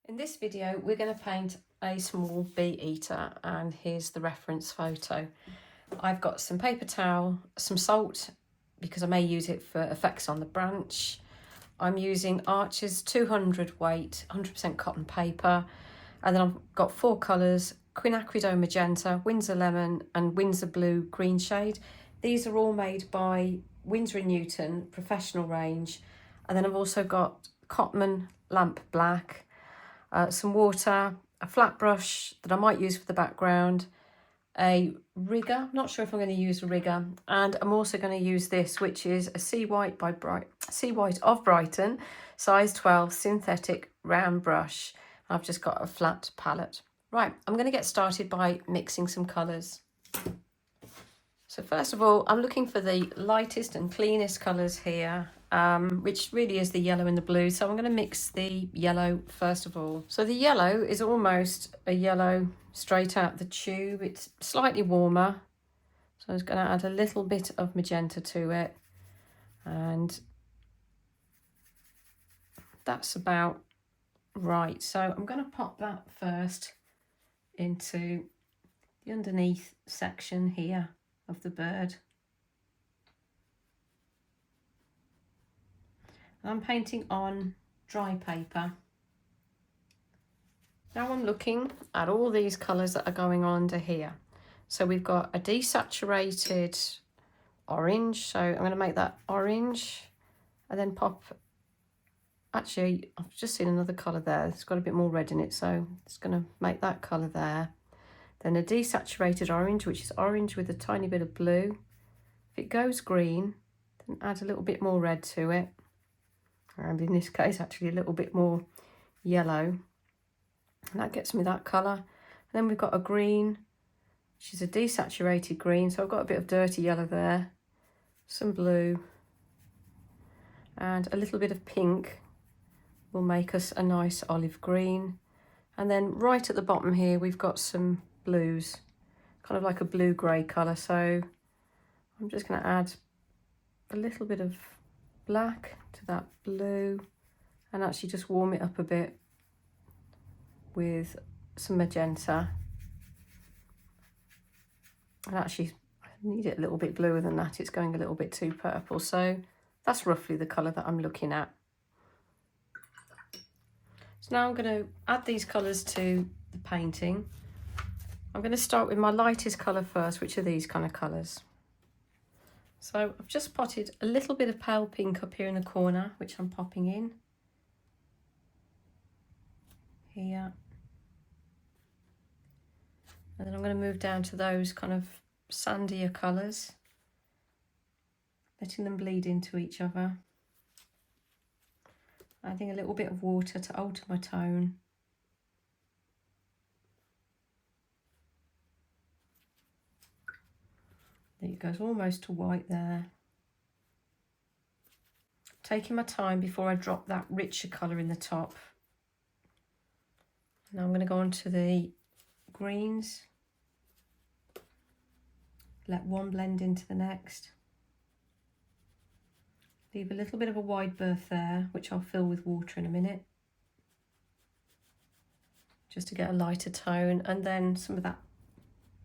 In this video, we're going to paint a small bee eater, and here's the reference photo. I've got some paper towel, some salt, because I may use it for effects on the branch. I'm using Archer's 200 weight, 100% cotton paper. And then I've got 4 colours, Quinacridone Magenta, Winsor Lemon and Winsor Blue Green shade. These are all made by Winsor & Newton, professional range. And then I've also got Cotman Lamp Black, some water, a flat brush that I might use for the background, a rigger, not sure if I'm going to use a rigger, and I'm also going to use this, which is a CMYK of Brighton, size 12 synthetic round brush. I've just got a flat palette. Right, I'm going to get started by mixing some colours. So first of all, I'm looking for the lightest and cleanest colours here, which really is the yellow and the blue. So I'm going to mix the yellow first of all. So the yellow is almost a yellow straight out the tube. It's slightly warmer. So I'm just going to add a little bit of magenta to it. And that's about right. So I'm going to pop that first into the underneath section here of the bird. I'm painting on dry paper. Now I'm looking at all these colours that are going on under here. So we've got a desaturated orange, so I'm going to make that orange and then pop, actually I've just seen another colour there, it's got a bit more red in it, so it's going to make that colour there. Then a desaturated orange, which is orange with a tiny bit of blue. If it goes green, then add a little bit more red to it. And in this case, actually a little bit more yellow. And that gets me that colour. And then we've got a green, which is a desaturated green. So I've got a bit of dirty yellow there, some blue, and a little bit of pink will make us a nice olive green. And then right at the bottom here, we've got some blues, kind of like a blue-grey colour. So I'm just going to add a little bit of black to that blue and actually just warm it up a bit with some magenta. And actually I need it a little bit bluer than that, it's going a little bit too purple. So that's roughly the colour that I'm looking at. So now I'm going to add these colours to the painting. I'm going to start with my lightest colour first, which are these kind of colours. So I've just potted a little bit of pale pink up here in the corner, which I'm popping in here. And then I'm going to move down to those kind of sandier colours, letting them bleed into each other. Adding a little bit of water to alter my tone. It goes almost to white there. Taking my time before I drop that richer colour in the top. Now I'm going to go on to the greens. Let one blend into the next. Leave a little bit of a wide berth there, which I'll fill with water in a minute, just to get a lighter tone, and then some of that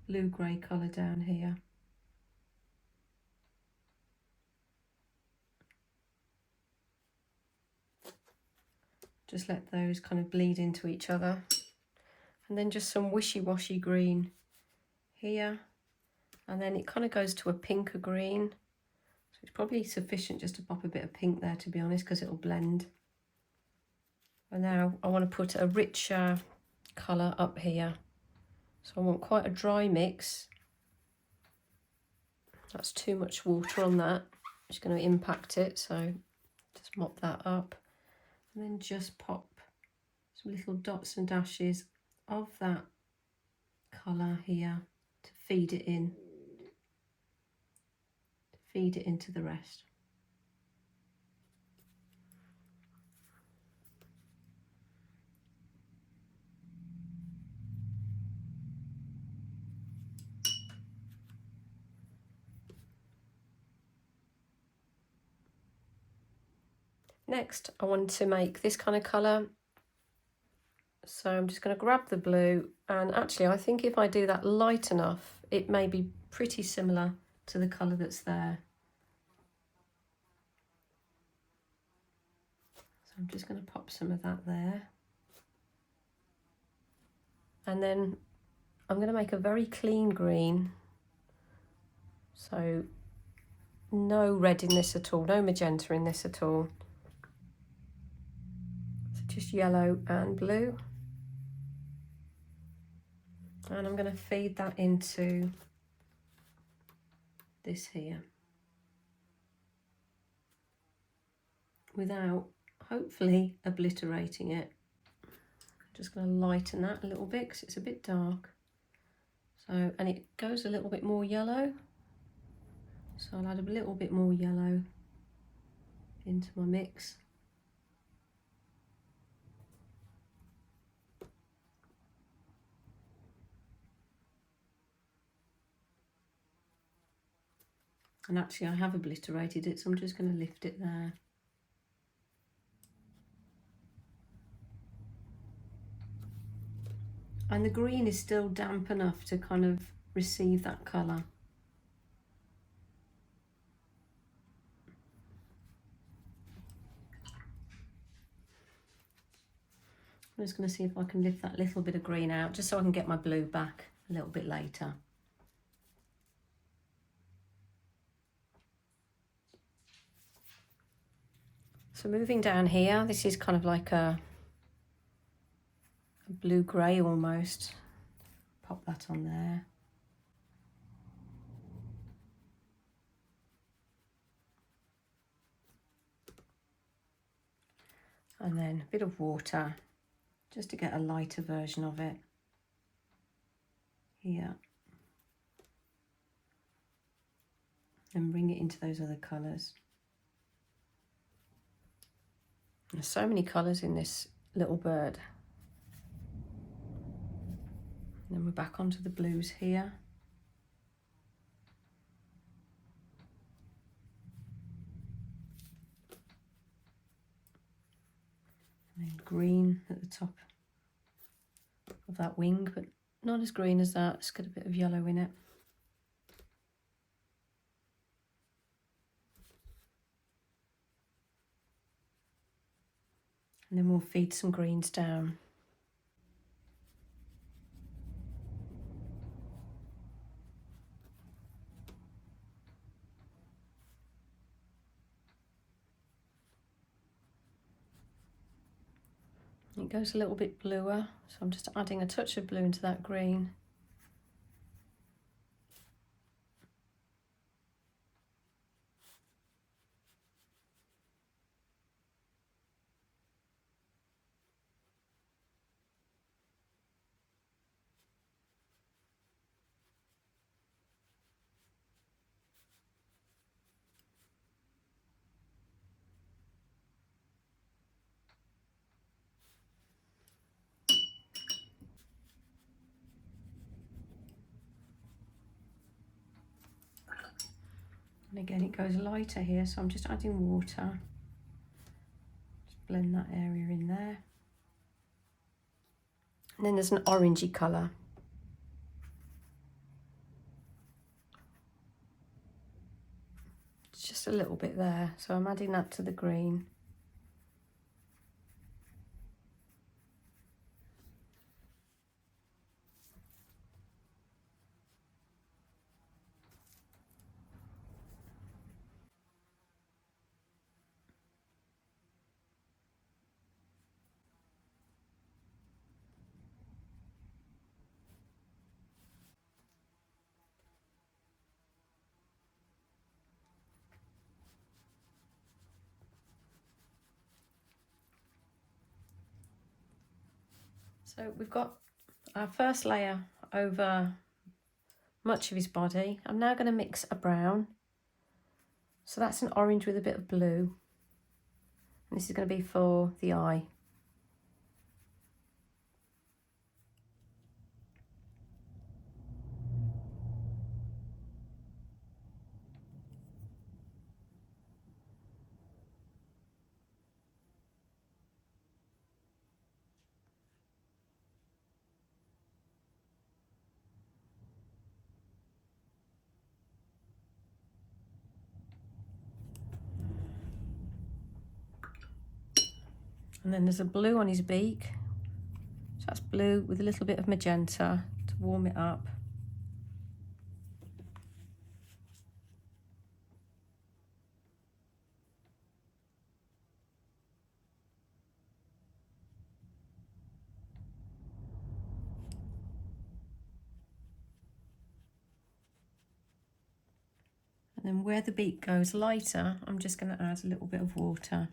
blue-grey colour down here. Just let those kind of bleed into each other. And then just some wishy-washy green here. And then it kind of goes to a pinker green. So it's probably sufficient just to pop a bit of pink there, to be honest, because it'll blend. And now I want to put a richer colour up here. So I want quite a dry mix. That's too much water on that. It's going to impact it, so just mop that up. And then just pop some little dots and dashes of that colour here to feed it in, to feed it into the rest. Next, I want to make this kind of colour. So I'm just going to grab the blue, and actually I think if I do that light enough, it may be pretty similar to the colour that's there. So I'm just going to pop some of that there. And then I'm going to make a very clean green. So no red in this at all, no magenta in this at all. So just yellow and blue. And I'm going to feed that into this here without hopefully obliterating it. I'm just going to lighten that a little bit because it's a bit dark. So, and it goes a little bit more yellow. So I'll add a little bit more yellow into my mix. And actually I have obliterated it, so I'm just going to lift it there. And the green is still damp enough to kind of receive that colour. I'm just going to see if I can lift that little bit of green out, just so I can get my blue back a little bit later. So moving down here, this is kind of like a blue-grey almost. Pop that on there. And then a bit of water, just to get a lighter version of it here. And bring it into those other colours. There's so many colours in this little bird. And then we're back onto the blues here. And then green at the top of that wing, but not as green as that. It's got a bit of yellow in it. And then we'll feed some greens down. It goes a little bit bluer, so I'm just adding a touch of blue into that green. And again, it goes lighter here, so I'm just adding water. Just blend that area in there. And then there's an orangey colour. It's just a little bit there, so I'm adding that to the green. So we've got our first layer over much of his body. I'm now going to mix a brown. So that's an orange with a bit of blue. And this is going to be for the eye. And then there's a blue on his beak. So that's blue with a little bit of magenta to warm it up. And then where the beak goes lighter, I'm just going to add a little bit of water.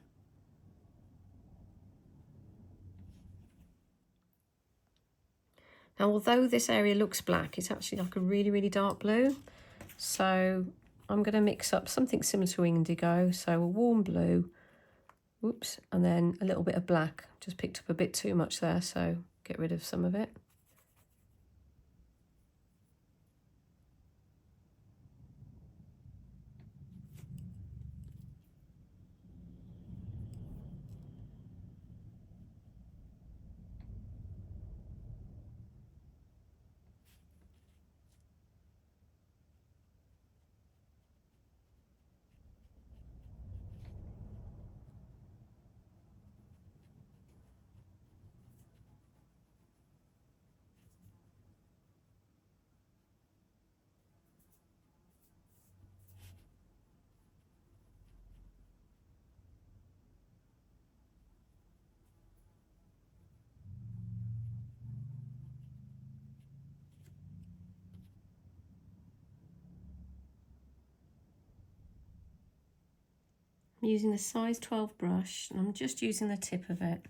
Now, although this area looks black, it's actually like a really, really dark blue. So I'm going to mix up something similar to indigo. So a warm blue, whoops, and then a little bit of black. Just picked up a bit too much there, so get rid of some of it. I'm using the size 12 brush, and I'm just using the tip of it.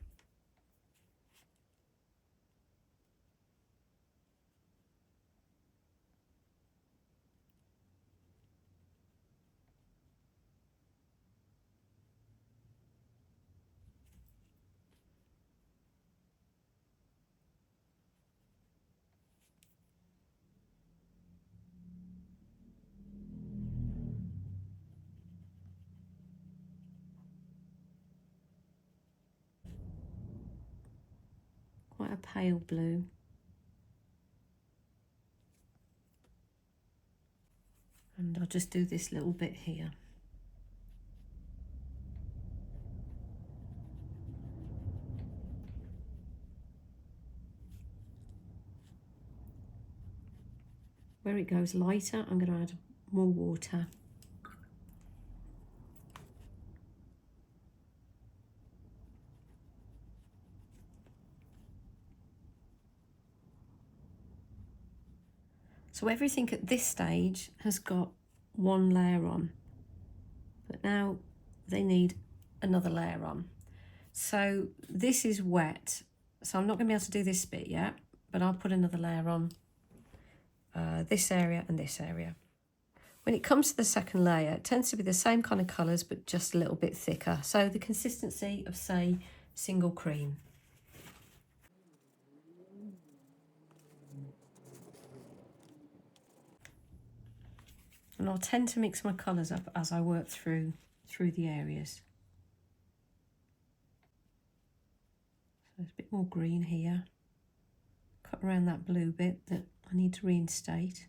Quite a pale blue. And I'll just do this little bit here. Where it goes lighter, I'm going to add more water. So everything at this stage has got one layer on, but now they need another layer on. So this is wet, so I'm not going to be able to do this bit yet, but I'll put another layer on this area and this area. When it comes to the second layer, it tends to be the same kind of colours, but just a little bit thicker. So the consistency of, say, single cream. And I'll tend to mix my colours up as I work through the areas. So there's a bit more green here. Cut around that blue bit that I need to reinstate.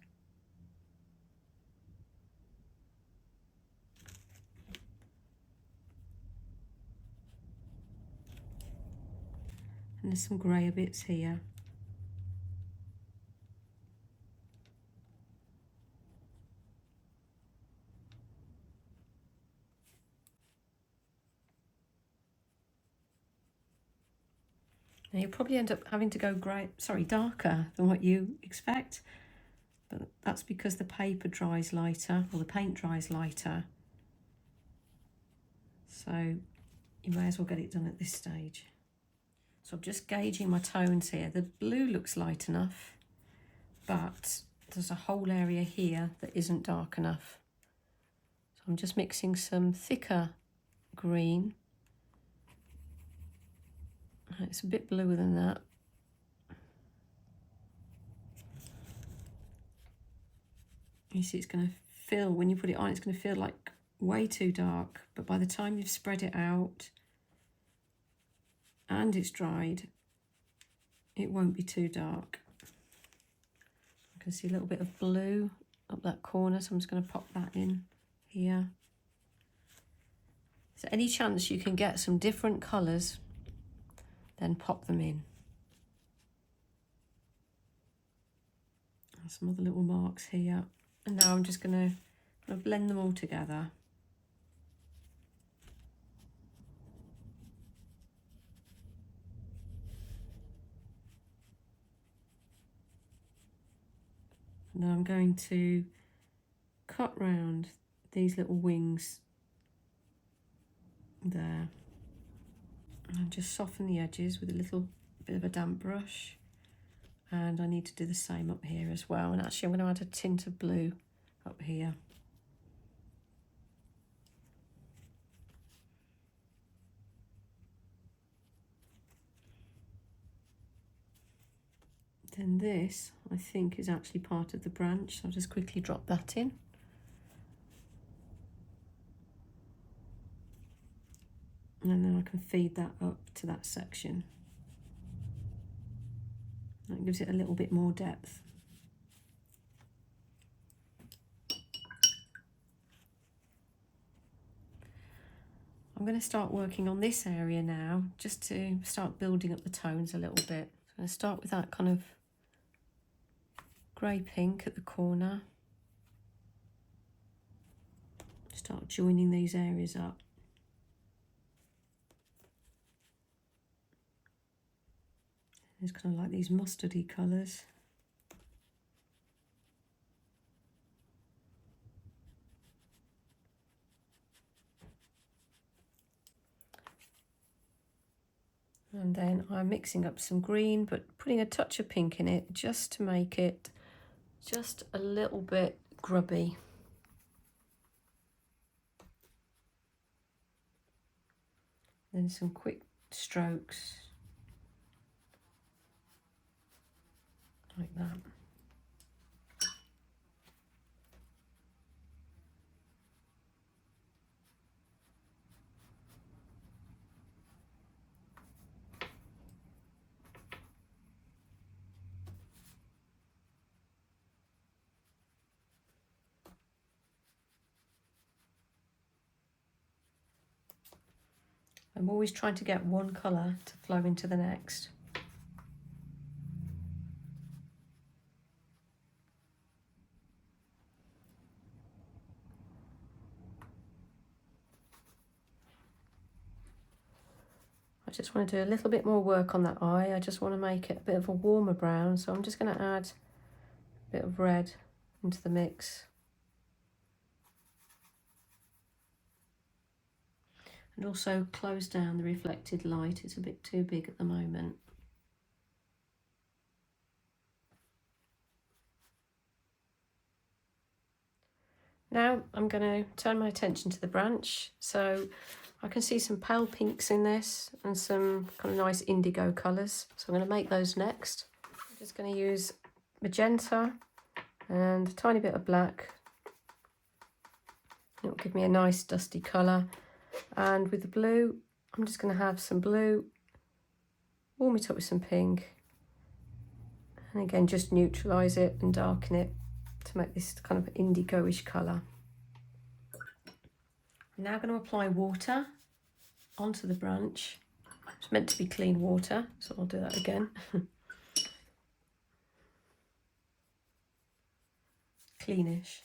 And there's some greyer bits here. Now you'll probably end up having to go darker than what you expect, but that's because the paper dries lighter, or the paint dries lighter. So you may as well get it done at this stage. So I'm just gauging my tones here. The blue looks light enough, but there's a whole area here that isn't dark enough. So I'm just mixing some thicker green. It's a bit bluer than that. You see, it's going to feel, when you put it on, it's going to feel like way too dark. But by the time you've spread it out and it's dried, it won't be too dark. I can see a little bit of blue up that corner, so I'm just going to pop that in here. So any chance you can get some different colours then pop them in. And some other little marks here. And now I'm just going to blend them all together. And then I'm going to cut round these little wings there. And just soften the edges with a little bit of a damp brush. And I need to do the same up here as well. And actually I'm going to add a tint of blue up here. Then this, I think, is actually part of the branch. So I'll just quickly drop that in. And then I can feed that up to that section. That gives it a little bit more depth. I'm going to start working on this area now, just to start building up the tones a little bit. So I'm going to start with that kind of grey pink at the corner. Start joining these areas up. There's kind of like these mustardy colours. And then I'm mixing up some green, but putting a touch of pink in it just to make it just a little bit grubby. Then some quick strokes like that. I'm always trying to get one colour to flow into the next. I just want to do a little bit more work on that eye. I just want to make it a bit of a warmer brown, so I'm just going to add a bit of red into the mix. And also close down the reflected light. It's a bit too big at the moment. Now I'm going to turn my attention to the branch. So I can see some pale pinks in this and some kind of nice indigo colours. So I'm going to make those next. I'm just going to use magenta and a tiny bit of black. It will give me a nice dusty colour. And with the blue, I'm just going to have some blue, warm it up with some pink, and again just neutralise it and darken it to make this kind of indigo-ish colour. I'm now going to apply water onto the branch. It's meant to be clean water, so I'll do that again. Cleanish.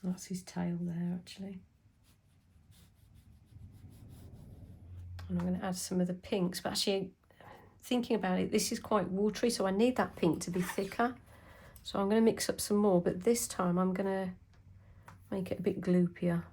That's his tail there, actually. And I'm going to add some of the pinks, but actually thinking about it, this is quite watery, so I need that pink to be thicker. So I'm going to mix up some more, but this time I'm going to make it a bit gloopier.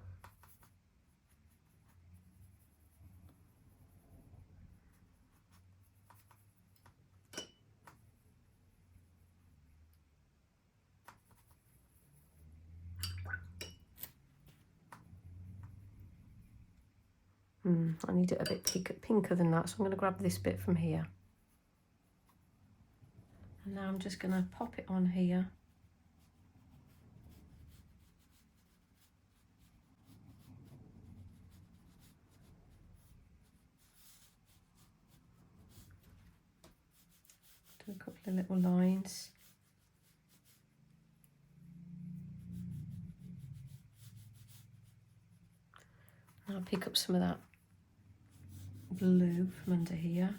I need it a bit pinker than that, so I'm going to grab this bit from here. And now I'm just going to pop it on here. Do a couple the little lines. I'll pick up some of that blue from under here.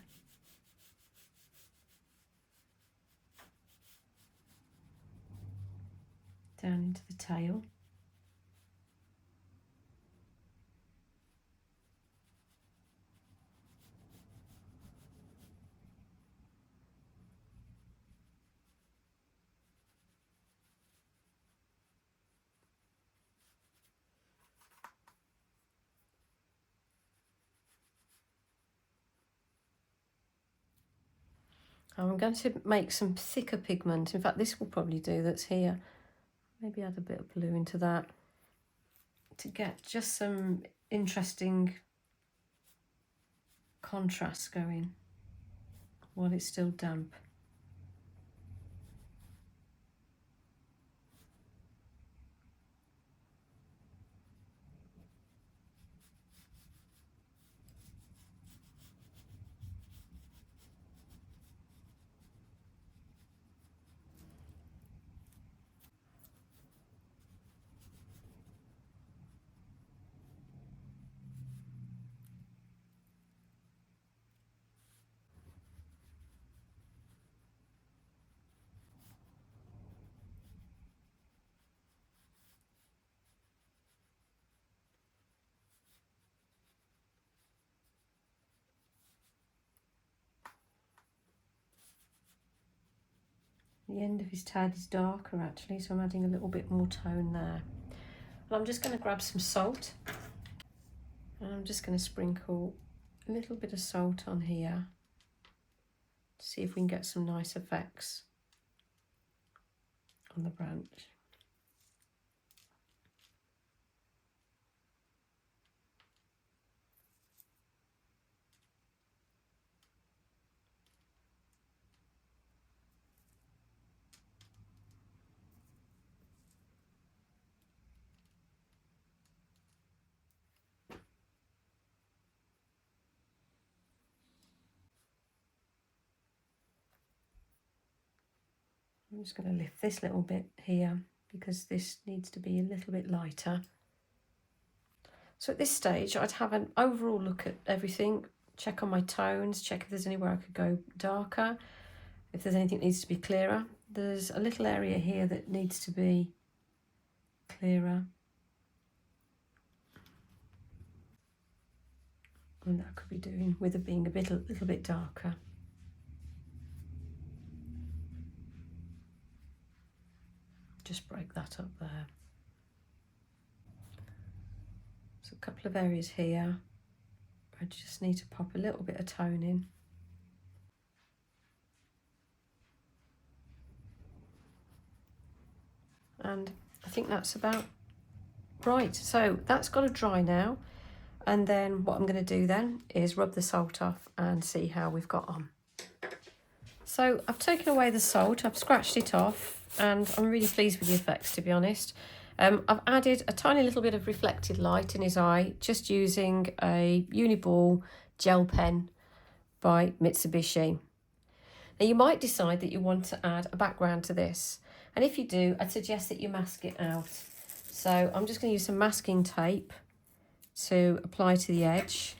Down into the tail. I'm going to make some thicker pigment. In fact, this will probably do, that's here. Maybe add a bit of blue into that to get just some interesting contrast going while it's still damp. The end of his tail is darker actually, so I'm adding a little bit more tone there. And I'm just going to grab some salt, and I'm just going to sprinkle a little bit of salt on here to see if we can get some nice effects on the branch. I'm just going to lift this little bit here because this needs to be a little bit lighter. So at this stage, I'd have an overall look at everything, check on my tones, check if there's anywhere I could go darker, if there's anything that needs to be clearer. There's a little area here that needs to be clearer. And that could be doing with it being a little bit darker. Just break that up there. So a couple of areas here, I just need to pop a little bit of tone in. And I think that's about right. So that's got to dry now. And then what I'm going to do then is rub the salt off and see how we've got on. So I've taken away the salt, I've scratched it off, and I'm really pleased with the effects, to be honest. I've added a tiny little bit of reflected light in his eye, just using a Uniball gel pen by Mitsubishi. Now you might decide that you want to add a background to this, and if you do, I'd suggest that you mask it out. So I'm just going to use some masking tape to apply to the edge.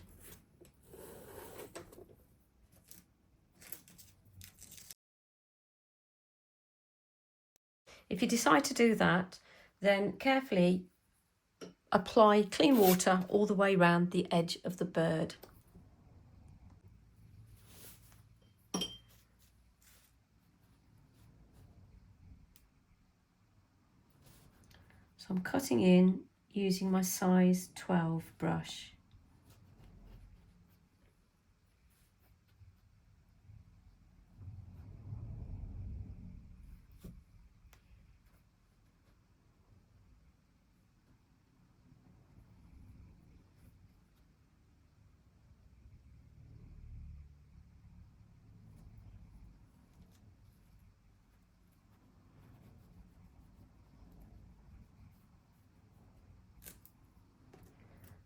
If you decide to do that, then carefully apply clean water all the way around the edge of the bird. So I'm cutting in using my size 12 brush.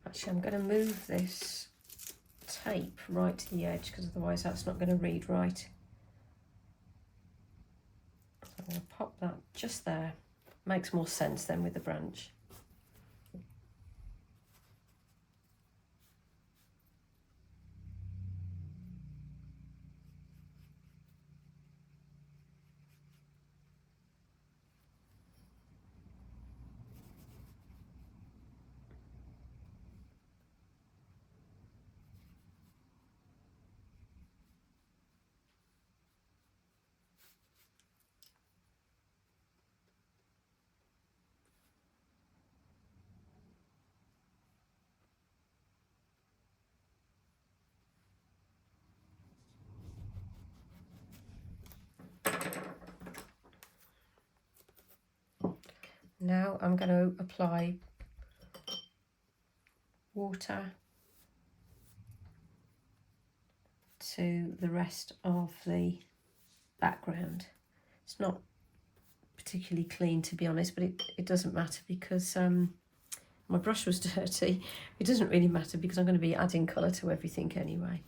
Actually, I'm going to move this tape right to the edge because otherwise that's not going to read right. I'm going to pop that just there. Makes more sense then with the branch. Now I'm going to apply water to the rest of the background. It's not particularly clean, to be honest, but it doesn't matter because my brush was dirty. It doesn't really matter because I'm going to be adding colour to everything anyway.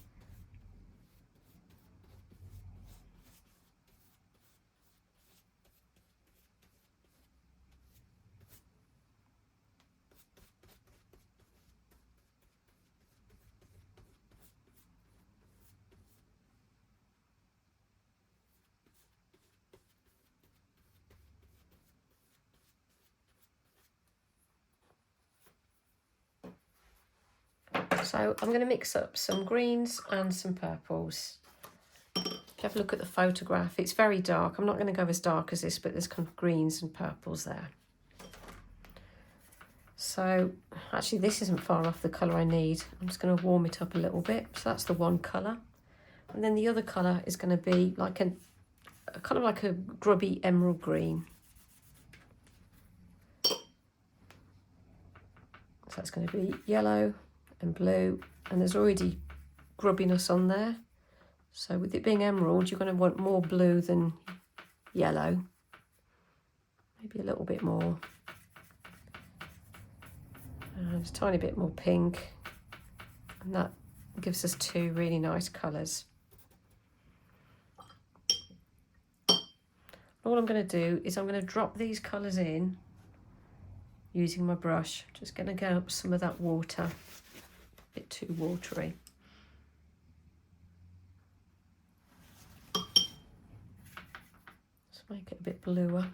So I'm going to mix up some greens and some purples. If you have a look at the photograph, it's very dark. I'm not going to go as dark as this, but there's kind of greens and purples there. So actually this isn't far off the colour I need. I'm just going to warm it up a little bit. So that's the one colour. And then the other colour is going to be like a kind of like a grubby emerald green. So that's going to be yellow and blue, and there's already grubbiness on there. So with it being emerald, you're going to want more blue than yellow. Maybe a little bit more. And a tiny bit more pink. And that gives us two really nice colours. All I'm going to do is I'm going to drop these colours in using my brush. Just going to get up some of that water. A bit too watery. Let's make it a bit bluer.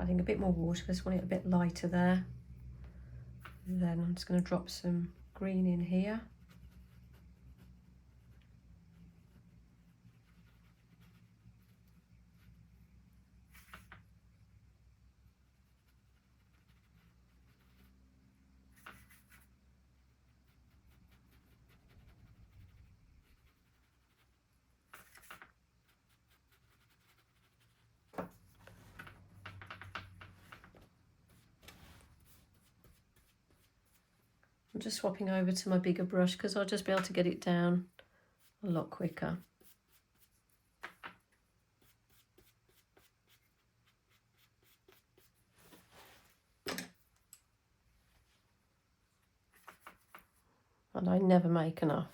Adding a bit more water, I just want it a bit lighter there. And then I'm just going to drop some green in here. I'm just swapping over to my bigger brush because I'll just be able to get it down a lot quicker. And I never make enough.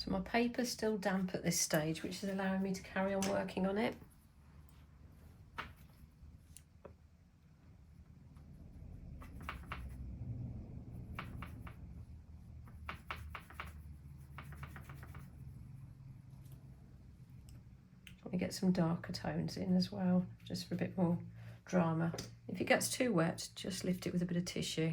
So my paper's still damp at this stage, which is allowing me to carry on working on it. I get some darker tones in as well, just for a bit more drama. If it gets too wet, just lift it with a bit of tissue.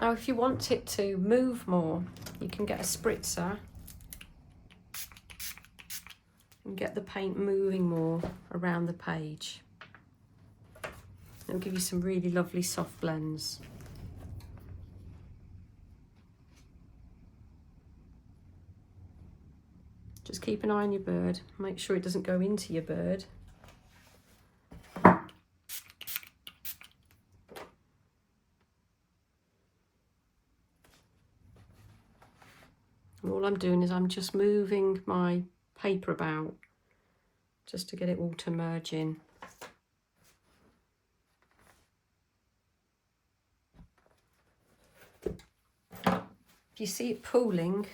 Now, if you want it to move more, you can get a spritzer and get the paint moving more around the page. It'll give you some really lovely soft blends. Just keep an eye on your bird. Make sure it doesn't go into your bird. And all I'm doing is I'm just moving my paper about just to get it all to merge in. If you see it pooling,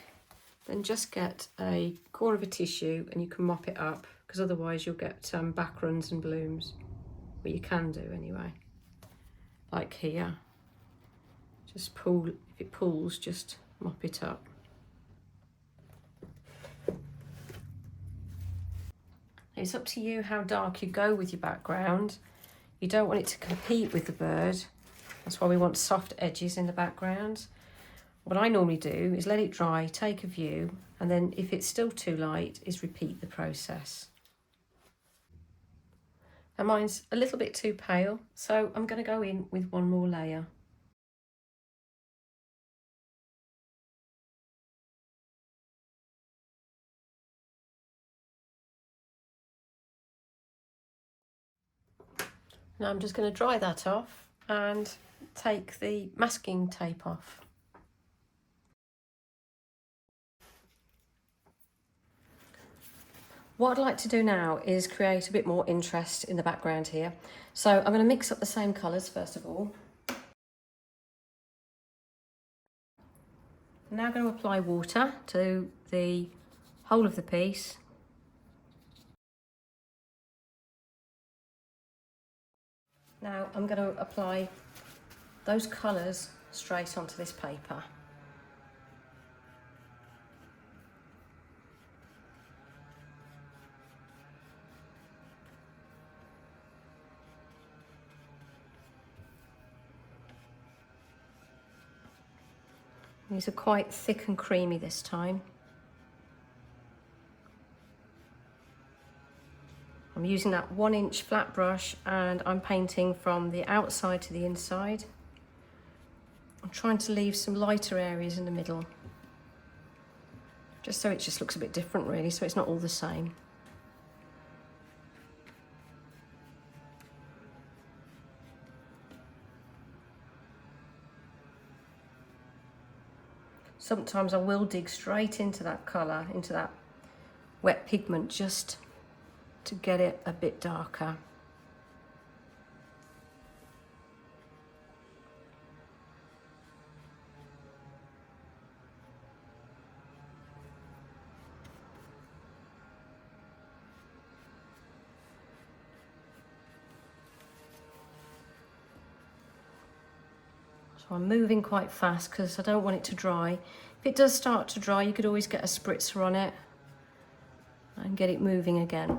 then just get a corner of a tissue and you can mop it up, because otherwise you'll get back runs and blooms. Well, you can do anyway. Like here. Just pull, if it pulls, just mop it up. It's up to you how dark you go with your background. You don't want it to compete with the bird. That's why we want soft edges in the background. What I normally do is let it dry, take a view, and then if it's still too light, is repeat the process. And mine's a little bit too pale, so I'm going to go in with one more layer. Now I'm just going to dry that off and take the masking tape off. What I'd like to do now is create a bit more interest in the background here. So I'm going to mix up the same colours first of all. I'm now going to apply water to the whole of the piece. Now I'm going to apply those colours straight onto this paper. These are quite thick and creamy this time. I'm using that 1-inch flat brush and I'm painting from the outside to the inside. I'm trying to leave some lighter areas in the middle, just so it just looks a bit different really, so it's not all the same. Sometimes I will dig straight into that colour, into that wet pigment, just to get it a bit darker. So I'm moving quite fast because I don't want it to dry. If it does start to dry, you could always get a spritzer on it and get it moving again.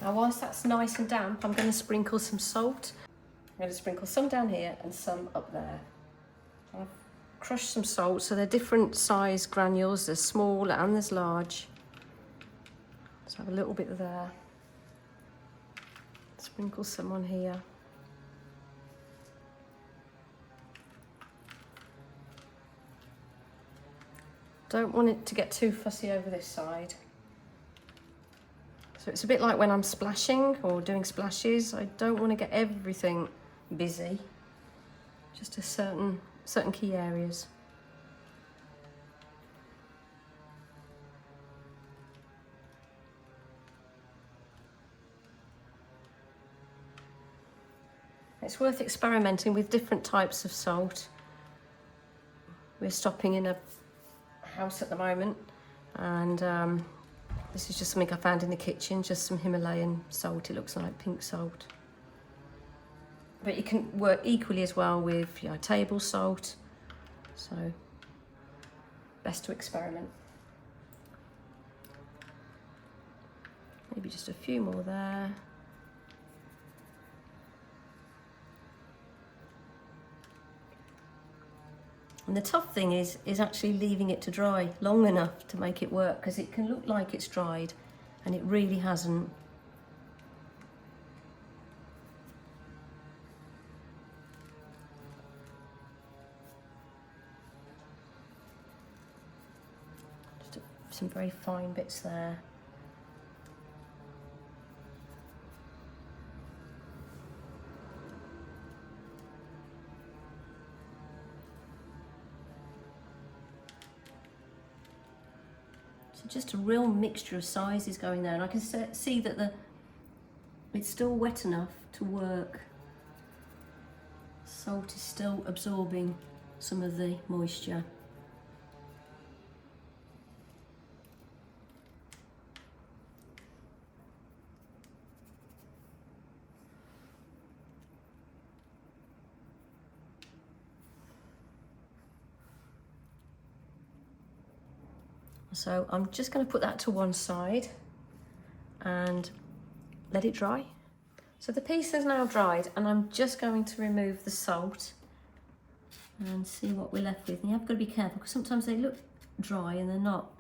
Now whilst that's nice and damp, I'm going to sprinkle some salt. going to sprinkle some down here and some up there. I've crushed some salt, so they're different size granules. There's small and there's large. So have a little bit there. Sprinkle some on here. Don't want it to get too fussy over this side. So it's a bit like when I'm splashing or doing splashes. I don't want to get everything busy, just a certain key areas. It's worth experimenting with different types of salt. We're stopping in a house at the moment, and this is just something I found in the kitchen, just some Himalayan salt. It looks like pink salt. But you can work equally as well with table salt, so best to experiment. Maybe just a few more there. And the tough thing is actually leaving it to dry long enough to make it work, because it can look like it's dried and it really hasn't. Just some very fine bits there. Just a real mixture of sizes going there, and I can see that it's still wet enough to work. Salt is still absorbing some of the moisture. So I'm just going to put that to one side and let it dry. So the piece is now dried, and I'm just going to remove the salt and see what we're left with. And you have got to be careful, because sometimes they look dry and they're not.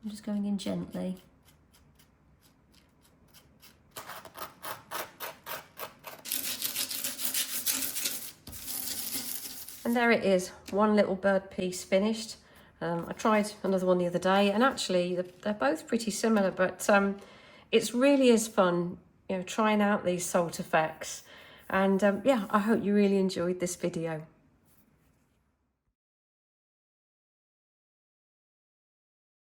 I'm just going in gently. And there it is, one little bird piece finished. I tried another one the other day, and actually they're both pretty similar, but it's really is fun, trying out these salt effects. And yeah, I hope you really enjoyed this video.